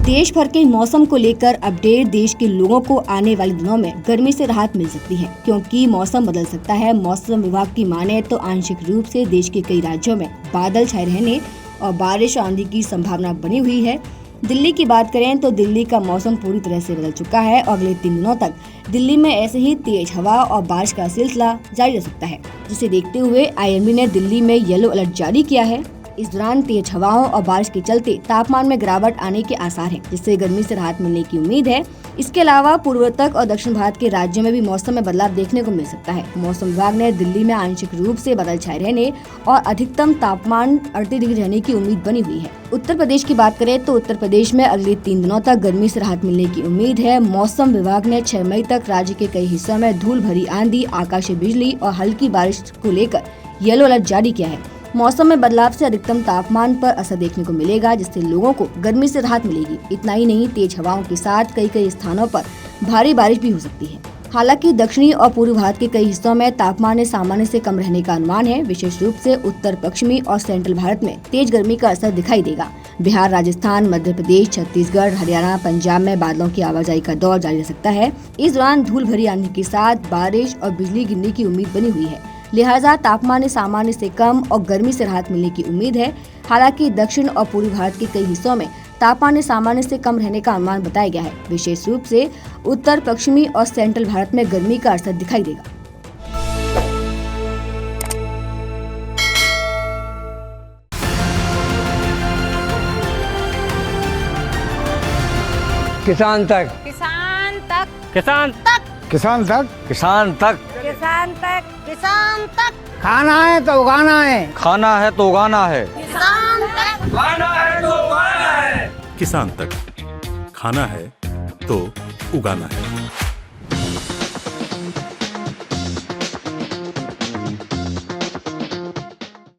देश भर के मौसम को लेकर अपडेट। देश के लोगों को आने वाले दिनों में गर्मी से राहत मिल सकती है, क्योंकि मौसम बदल सकता है। मौसम विभाग की माने तो आंशिक रूप से देश के कई राज्यों में बादल छाए रहने और बारिश और आंधी की संभावना बनी हुई है। दिल्ली की बात करें तो दिल्ली का मौसम पूरी तरह से बदल चुका है और अगले 3 दिनों तक दिल्ली में ऐसे ही तेज हवा और बारिश का सिलसिला जारी रह सकता है, जिसे देखते हुए IMD ने दिल्ली में येलो अलर्ट जारी किया है। इस दौरान तेज हवाओं और बारिश के चलते तापमान में गिरावट आने के आसार हैं, जिससे गर्मी से राहत मिलने की उम्मीद है। इसके अलावा पूर्वोत्तर और दक्षिण भारत के राज्यों में भी मौसम में बदलाव देखने को मिल सकता है। मौसम विभाग ने दिल्ली में आंशिक रूप से बादल छाए रहने और अधिकतम तापमान 38 डिग्री रहने की उम्मीद बनी हुई है। उत्तर प्रदेश की बात करें तो उत्तर प्रदेश में अगले 3 दिनों तक गर्मी से राहत मिलने की उम्मीद है। मौसम विभाग ने 6 मई तक राज्य के कई हिस्सों में धूल भरी आंधी, आकाशीय बिजली और हल्की बारिश को लेकर येलो अलर्ट जारी किया है। मौसम में बदलाव से अधिकतम तापमान पर असर देखने को मिलेगा, जिससे लोगों को गर्मी से राहत मिलेगी। इतना ही नहीं, तेज हवाओं के साथ कई स्थानों पर भारी बारिश भी हो सकती है। हालांकि दक्षिणी और पूर्वी भारत के कई हिस्सों में तापमान सामान्य से कम रहने का अनुमान है। विशेष रूप से उत्तर पश्चिमी और सेंट्रल भारत में तेज गर्मी का असर दिखाई देगा। बिहार, राजस्थान, मध्य प्रदेश, छत्तीसगढ़, हरियाणा, पंजाब में बादलों की आवाजाही का दौर जारी रह सकता है। इस दौरान धूल भरी आंधी के साथ बारिश और बिजली गिरने की उम्मीद बनी हुई है, लिहाजा तापमान सामान्य से कम और गर्मी से राहत मिलने की उम्मीद है। हालांकि दक्षिण और पूर्वी भारत के कई हिस्सों में तापमान सामान्य से कम रहने का अनुमान बताया गया है। विशेष रूप से उत्तर पश्चिमी और सेंट्रल भारत में गर्मी का असर दिखाई देगा। किसान तक, किसान तक, किसान तक, किसान तक, किसान तक, किसान तक, किसान तक, खाना है तो उगाना है, खाना है तो उगाना है, किसान तक, खाना है तो उगाना है। किसान तक, खाना है तो उगाना है।